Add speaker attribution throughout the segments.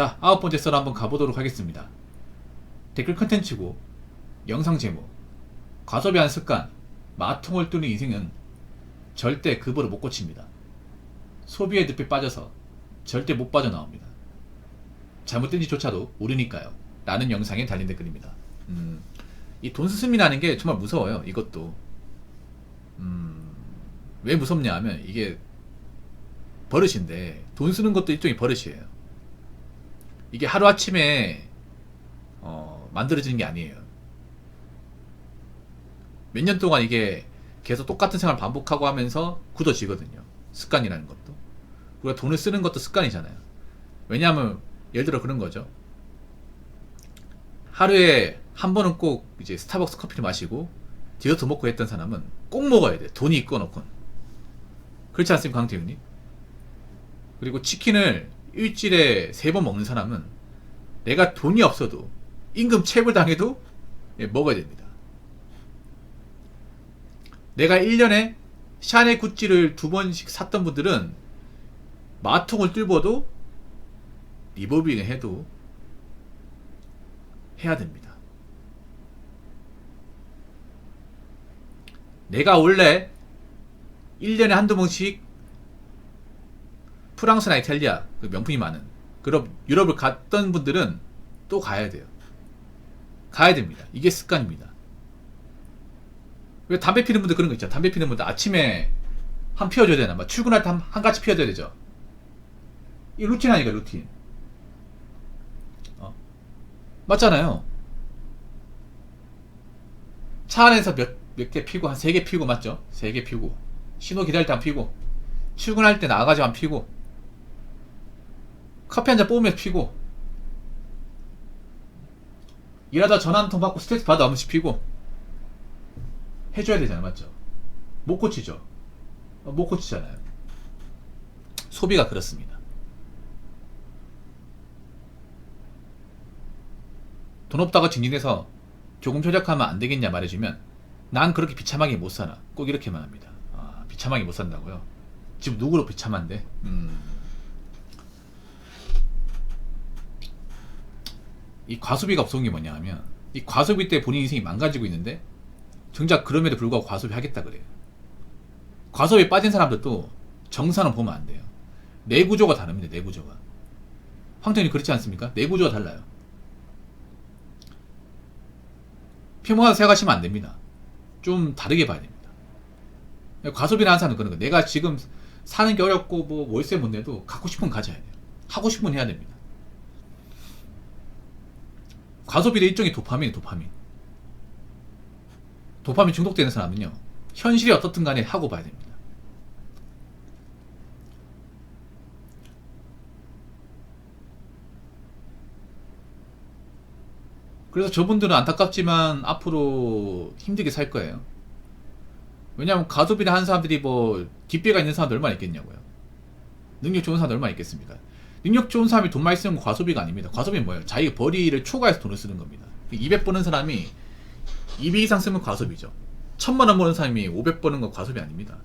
Speaker 1: 자, 9번째 썰 한번 가보도록 하겠습니다. 댓글 컨텐츠고 영상 제목, 과소비한 습관, 마통을 뚫는 인생은 절대 급으로 못 고칩니다. 소비의 늪에 빠져서 절대 못 빠져나옵니다. 잘못된 짓조차도 모르니까요 라는 영상에 달린 댓글입니다. 이 돈 스스미라는 게 정말 무서워요. 이것도 왜 무섭냐 하면 이게 버릇인데, 돈 쓰는 것도 일종의 버릇이에요. 이게 하루아침에 만들어지는 게 아니에요. 몇 년 동안 이게 계속 똑같은 생활을 반복하고 하면서 굳어지거든요. 습관이라는 것도. 우리가 돈을 쓰는 것도 습관이잖아요. 왜냐하면 예를 들어 그런 거죠. 하루에 한 번은 꼭 이제 스타벅스 커피를 마시고 디저트 먹고 했던 사람은 꼭 먹어야 돼. 돈이 있건 없건. 그렇지 않습니까, 강태윤님? 그리고 치킨을 일주일에 3번 먹는 사람은 내가 돈이 없어도 임금 체불 당해도 먹어야 됩니다. 내가 1년에 샤넬 구찌를 2번씩 샀던 분들은 마통을 뚫어도 리버빙을 해도 해야 됩니다. 내가 원래 1년에 한두 번씩 프랑스나 이탈리아, 그 명품이 많은 그런 유럽을 갔던 분들은 또 가야 돼요. 가야 됩니다. 이게 습관입니다. 왜 담배 피는 분들 그런 거 있죠. 담배 피는 분들 아침에 한 피워줘야 되나, 막 출근할 때 한 가지 피워줘야 되죠. 이 루틴 아니까, 루틴. 맞잖아요. 차 안에서 몇 개 피고, 한 3개 피고, 맞죠? 3개 피고, 신호 기다릴 때 한 피고, 출근할 때 나가가지고 한 피고, 커피 한 잔 뽑으면서 피고, 일하다 전화 한 통 받고 스트레스 받아 한 번씩 피고 해줘야 되잖아요. 맞죠? 못 고치죠? 못 고치잖아요. 소비가 그렇습니다. 돈 없다고 징징대서 조금 절약하면 안 되겠냐 말해주면 난 그렇게 비참하게 못 살아. 꼭 이렇게만 합니다. 비참하게 못 산다고요? 지금 누구로 비참한데? 이 과소비가 없어온 게 뭐냐 하면, 이 과소비 때 본인 인생이 망가지고 있는데 정작 그럼에도 불구하고 과소비 하겠다 그래요. 과소비에 빠진 사람들도 정산을 보면 안 돼요. 내구조가 다릅니다. 내구조가. 황태현이 그렇지 않습니까? 내구조가 달라요. 평범하게 생각하시면 안 됩니다. 좀 다르게 봐야 됩니다. 과소비를 하는 사람은 그런 거예요. 내가 지금 사는 게 어렵고 뭐 월세 못 내도 갖고 싶으면 가져야 돼요. 하고 싶으면 해야 됩니다. 과소비도 일종의 도파민이에요. 도파민 중독되는 사람은요, 현실이 어떻든 간에 하고 봐야 됩니다. 그래서 저분들은 안타깝지만 앞으로 힘들게 살 거예요. 왜냐하면 과소비를 하는 사람들이 뭐 뒷배가 있는 사람들 얼마나 있겠냐고요. 능력 좋은 사람들 얼마나 있겠습니까? 능력 좋은 사람이 돈 많이 쓰는 건 과소비가 아닙니다. 과소비는 뭐예요? 자기가 벌이를 초과해서 돈을 쓰는 겁니다. 200 버는 사람이 200 이상 쓰면 과소비죠. 1000만원 버는 사람이 500 버는 건 과소비 아닙니다.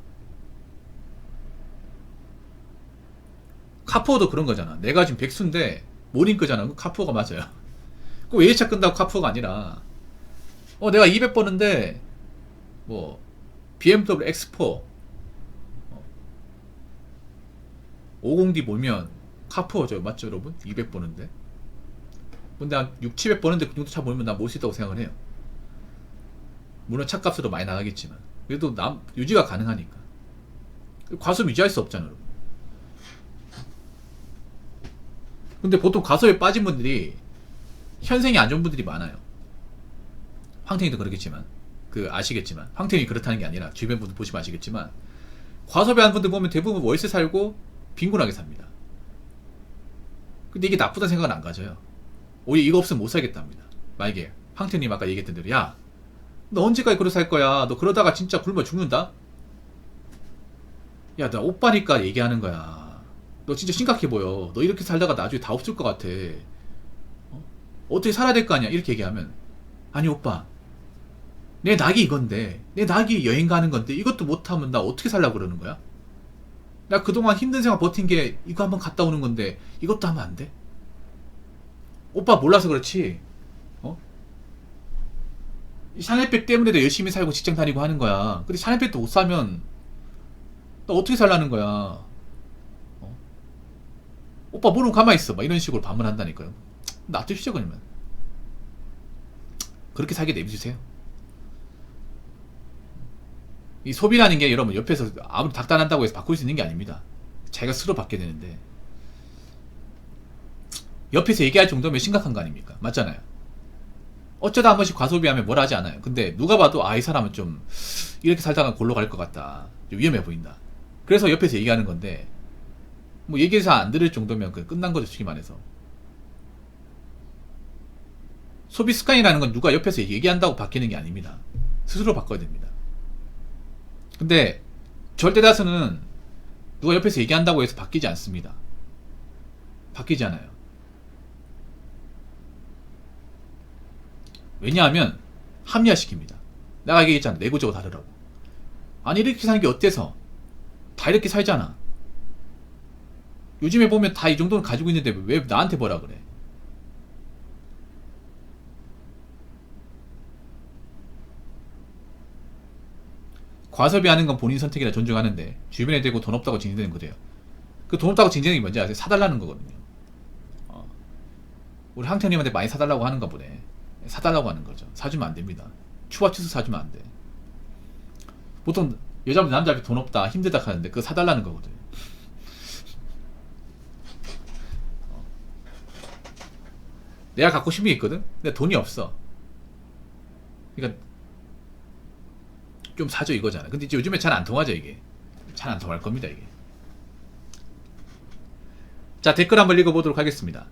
Speaker 1: 카푸어도 그런 거잖아. 내가 지금 백수인데 모닝 끄잖아. 그 카푸어가 맞아요. 꼭 외제차 끈다고 카푸어가 아니라, 내가 200 버는데 뭐 BMW X4 50D 몰면 카푸어죠. 맞죠 여러분? 200 버는데. 근데 한 6, 700 버는데 그 정도 차 몰면 나 못 쓰다고 생각을 해요. 물론 차값으로 많이 나가겠지만 그래도 유지가 가능하니까. 과소비 유지할 수 없잖아요 여러분. 근데 보통 과소비에 빠진 분들이 현생이 안 좋은 분들이 많아요. 황태희도 그렇겠지만, 아시겠지만, 황태희이 그렇다는 게 아니라 주변 분들 보시면 아시겠지만, 과소비하는 분들 보면 대부분 월세 살고 빈곤하게 삽니다. 근데 이게 나쁘다는 생각은 안 가져요. 오히려 이거 없으면 못 살겠답니다. 만약에 황태님 아까 얘기했던 대로, 야, 너 언제까지 그러고 살 거야? 너 그러다가 진짜 굶어 죽는다? 야, 나 오빠니까 얘기하는 거야. 너 진짜 심각해 보여. 너 이렇게 살다가 나중에 다 없을 것 같아. 어떻게 살아야 될 거 아니야? 이렇게 얘기하면, 아니 오빠, 내 낙이 이건데, 내 낙이 여행 가는 건데 이것도 못하면 나 어떻게 살려고 그러는 거야? 나 그동안 힘든 생활 버틴 게 이거 한번 갔다 오는 건데 이것도 하면 안 돼? 오빠 몰라서 그렇지. 어? 이 샤넬백 때문에도 열심히 살고 직장 다니고 하는 거야. 근데 샤넬백도 못 사면 나 어떻게 살라는 거야. 어? 오빠 모르면 가만히 있어. 막 이런 식으로 반문한다니까요. 놔두시죠 그러면. 그렇게 살게 내비두세요. 이 소비라는 게 여러분 옆에서 아무리 닥달한다고 해서 바꿀 수 있는 게 아닙니다. 자기가 스스로 받게 되는데 옆에서 얘기할 정도면 심각한 거 아닙니까? 맞잖아요. 어쩌다 한 번씩 과소비하면 뭐라 하지 않아요. 근데 누가 봐도 이 사람은 좀 이렇게 살다가 골로 갈 것 같다. 좀 위험해 보인다. 그래서 옆에서 얘기하는 건데 뭐 얘기해서 안 들을 정도면 끝난 거죠. 솔직히 말해서. 소비 습관이라는 건 누가 옆에서 얘기한다고 바뀌는 게 아닙니다. 스스로 바꿔야 됩니다. 근데 절대 다수는 누가 옆에서 얘기한다고 해서 바뀌지 않습니다. 바뀌지 않아요. 왜냐하면 합리화시킵니다. 내가 얘기했잖아. 내구적으로 다르라고. 아니 이렇게 사는 게 어때서? 다 이렇게 살잖아. 요즘에 보면 다 이 정도는 가지고 있는데 왜 나한테 뭐라 그래? 과소비하는 건 본인 선택이라 존중하는데 주변에 대고 돈 없다고 징징대는 거래요. 그 돈 없다고 징징대는 게 뭔지 아세요? 사달라는 거거든요. 우리 항태님한테 많이 사달라고 하는가 보네. 사달라고 하는 거죠. 사주면 안 됩니다. 추가추수 사주면 안 돼. 보통 여자분들 남자한테 돈 없다 힘들다 하는데 그거 사달라는 거거든. 내가 갖고 싶은 게 있거든. 근데 돈이 없어. 그러니까 좀 사줘 이거잖아. 근데 이제 요즘에 잘 안 통하죠 이게. 잘 안 통할 겁니다 이게. 자, 댓글 한번 읽어보도록 하겠습니다.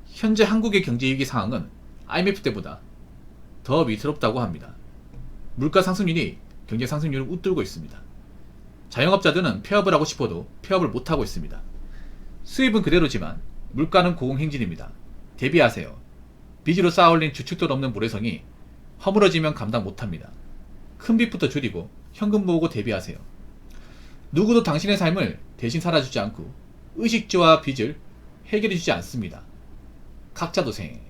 Speaker 1: 현재 한국의 경제위기 상황은 IMF 때보다 더 위태롭다고 합니다. 물가 상승률이 경제 상승률을 웃돌고 있습니다. 자영업자들은 폐업을 하고 싶어도 폐업을 못하고 있습니다. 수입은 그대로지만 물가는 고공행진입니다. 대비하세요. 빚으로 쌓아올린 주축도 없는 모래성이 허물어지면 감당 못합니다. 큰 빚부터 줄이고 현금 모으고 대비하세요. 누구도 당신의 삶을 대신 살아주지 않고 의식주와 빚을 해결해주지 않습니다. 각자 도생.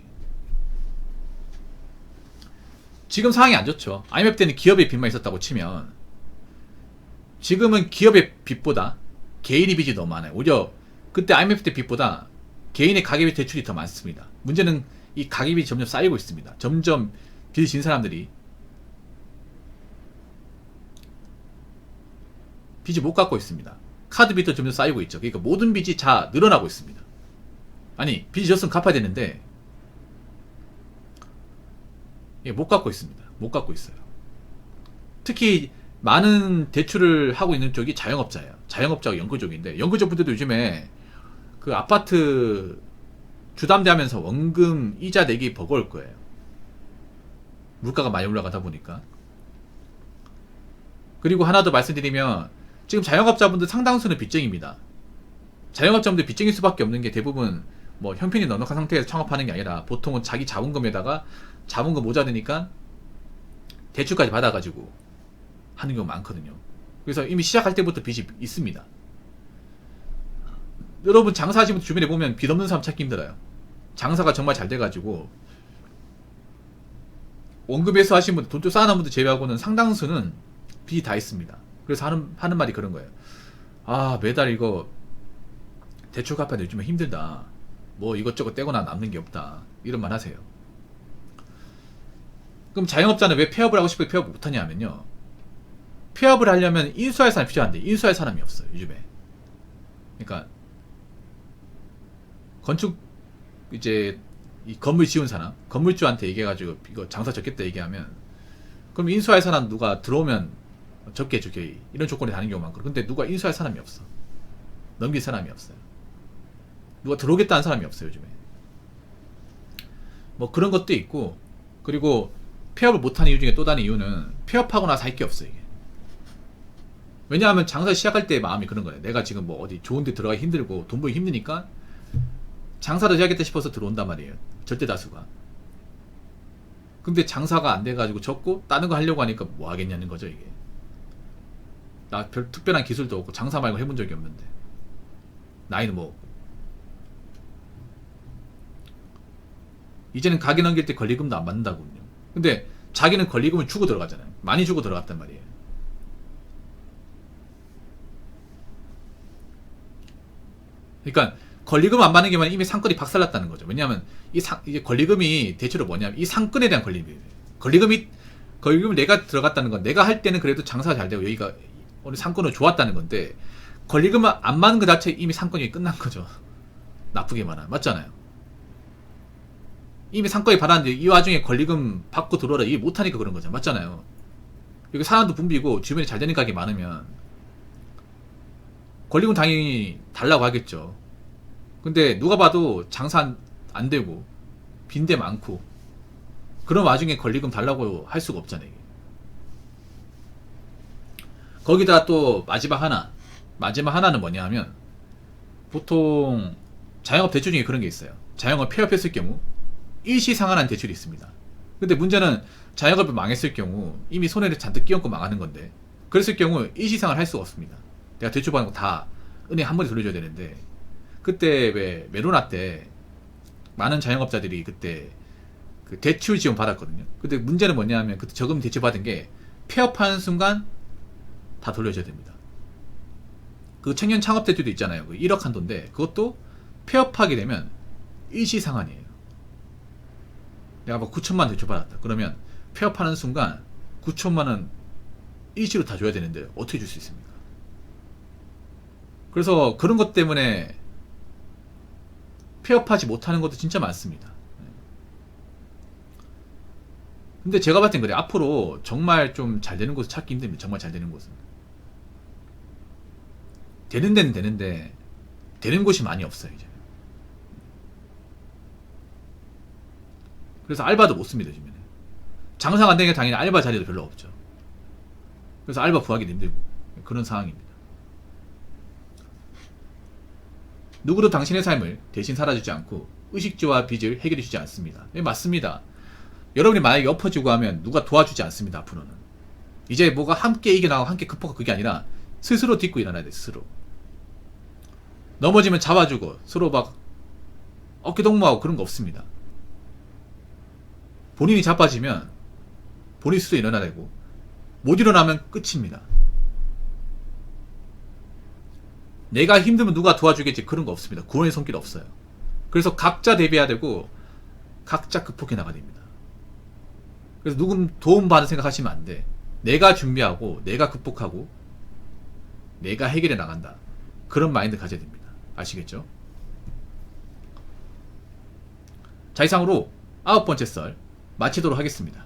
Speaker 1: 지금 상황이 안 좋죠. IMF 때는 기업의 빚만 있었다고 치면 지금은 기업의 빚보다 개인의 빚이 너무 많아요. 오히려 그때 IMF 때 빚보다 개인의 가계비 대출이 더 많습니다. 문제는 이 가계비 점점 쌓이고 있습니다. 점점 빚을 진 사람들이 빚이 못 갚고 있습니다. 카드 빚도 점점 쌓이고 있죠. 그러니까 모든 빚이 다 늘어나고 있습니다. 아니 빚이 졌으면 갚아야 되는데 못 갚고 있습니다. 못 갚고 있어요. 특히 많은 대출을 하고 있는 쪽이 자영업자예요. 자영업자와 연구족인데 연구족분들도 요즘에 그 아파트 주담대하면서 원금 이자 내기 버거울 거예요. 물가가 많이 올라가다 보니까. 그리고 하나 더 말씀드리면 지금 자영업자분들 상당수는 빚쟁입니다. 자영업자분들 빚쟁일 수밖에 없는 게 대부분 뭐 형편이 넉넉한 상태에서 창업하는 게 아니라 보통은 자기 자본금에다가 자본금 모자르니까 대출까지 받아가지고 하는 경우가 많거든요. 그래서 이미 시작할 때부터 빚이 있습니다. 여러분 장사하시는 분들 주변에 보면 빚 없는 사람 찾기 힘들어요. 장사가 정말 잘 돼가지고 원금에서 하시는 분들, 돈 좀 쌓아놓은 분들 제외하고는 상당수는 빚이 다 있습니다. 그래서 하는 말이 그런 거예요. 아 매달 이거 대출 갚아야 요즘에 힘들다. 뭐 이것저것 떼거나 남는 게 없다. 이런 말 하세요. 그럼 자영업자는 왜 폐업을 하고 싶어도 폐업을 못하냐 하면요. 폐업을 하려면 인수할 사람이 필요한데 인수할 사람이 없어요. 요즘에. 그러니까 건축 이제 이 건물 지은 사람, 건물주한테 얘기해가지고 이거 장사 적겠다 얘기하면 그럼 인수할 사람 누가 들어오면 적게 해줄게 이런 조건에 다는 경우가 많거든요. 근데 누가 인수할 사람이 없어. 넘길 사람이 없어요. 누가 들어오겠다는 사람이 없어요. 요즘에. 뭐 그런 것도 있고 그리고 폐업을 못하는 이유 중에 또 다른 이유는 폐업하고 나서 할 게 없어요. 이게. 왜냐하면 장사 시작할 때 마음이 그런 거예요. 내가 지금 뭐 어디 좋은 데 들어가기 힘들고 돈 벌기 힘드니까 장사를 해야겠다 싶어서 들어온단 말이에요. 절대 다수가. 근데 장사가 안 돼가지고 적고 다른 거 하려고 하니까 뭐 하겠냐는 거죠. 이게. 나 별 특별한 기술도 없고 장사 말고 해본 적이 없는데 나이는 뭐 이제는 가게 넘길 때 권리금도 안 받는다거든요. 근데 자기는 권리금을 주고 들어가잖아요. 많이 주고 들어갔단 말이에요. 그러니까 권리금 안 받는 게만 이미 상권이 박살났다는 거죠. 왜냐하면 이게 권리금이 대체로 뭐냐면 이 상권에 대한 권리금이에요. 권리금을 내가 들어갔다는 건 내가 할 때는 그래도 장사가 잘 되고 여기가 오늘 상권은 좋았다는 건데 권리금을 안 받는 것 자체 이미 상권이 끝난 거죠. 나쁘게 말하면 맞잖아요. 이미 상권이 받았는데 이 와중에 권리금 받고 들어오라 이게 못하니까 그런 거죠. 맞잖아요. 여기 사람도 붐비고 주변에 잘 되는 가게 많으면 권리금 당연히 달라고 하겠죠. 근데 누가 봐도 장사 안 되고 빈대 많고 그런 와중에 권리금 달라고 할 수가 없잖아요. 거기다 또 마지막 하나는 뭐냐 하면 보통 자영업 대출 중에 그런 게 있어요. 자영업 폐업했을 경우 일시상환한 대출이 있습니다. 근데 문제는 자영업이 망했을 경우 이미 손해를 잔뜩 끼얹고 망하는 건데 그랬을 경우 일시상환 할 수가 없습니다. 내가 대출 받은 거 다 은행 한 번에 돌려줘야 되는데 그때 왜 메로나 때 많은 자영업자들이 그때 그 대출 지원 받았거든요. 근데 문제는 뭐냐 하면 그때 저금 대출 받은 게 폐업하는 순간 다 돌려줘야 됩니다. 그 청년 창업 대출도 있잖아요. 그 1억 한도인데 그것도 폐업하게 되면 일시상환이에요. 내가 뭐 9천만 대출 받았다. 그러면 폐업하는 순간 9천만 원 일시로 다 줘야 되는데 어떻게 줄 수 있습니까? 그래서 그런 것 때문에 폐업하지 못하는 것도 진짜 많습니다. 근데 제가 봤을 땐 그래. 앞으로 정말 좀 잘 되는 곳을 찾기 힘듭니다. 정말 잘 되는 곳은. 되는 데는 되는데 되는 곳이 많이 없어요 이제. 그래서 알바도 못 씁니다 요즘에는. 장사가 안 되니까 당연히 알바 자리도 별로 없죠. 그래서 알바 구하기도 힘들고 그런 상황입니다. 누구도 당신의 삶을 대신 살아주지 않고 의식주와 빚을 해결해 주지 않습니다. 네, 맞습니다. 여러분이 만약에 엎어지고 하면 누가 도와주지 않습니다. 앞으로는 이제 뭐가 함께 이겨나가고 함께 극복하고 그게 아니라 스스로 딛고 일어나야 돼. 스스로 넘어지면 잡아주고 서로 막 어깨동무하고 그런 거 없습니다. 본인이 자빠지면 본인 스스로 일어나야 되고 못 일어나면 끝입니다. 내가 힘들면 누가 도와주겠지 그런 거 없습니다. 구원의 손길 없어요. 그래서 각자 대비해야 되고 각자 극복해 나가야 됩니다. 그래서 누군 도움받는 생각하시면 안 돼. 내가 준비하고 내가 극복하고 내가 해결해 나간다. 그런 마인드 가져야 됩니다. 아시겠죠? 자, 이상으로 9번째 썰 마치도록 하겠습니다.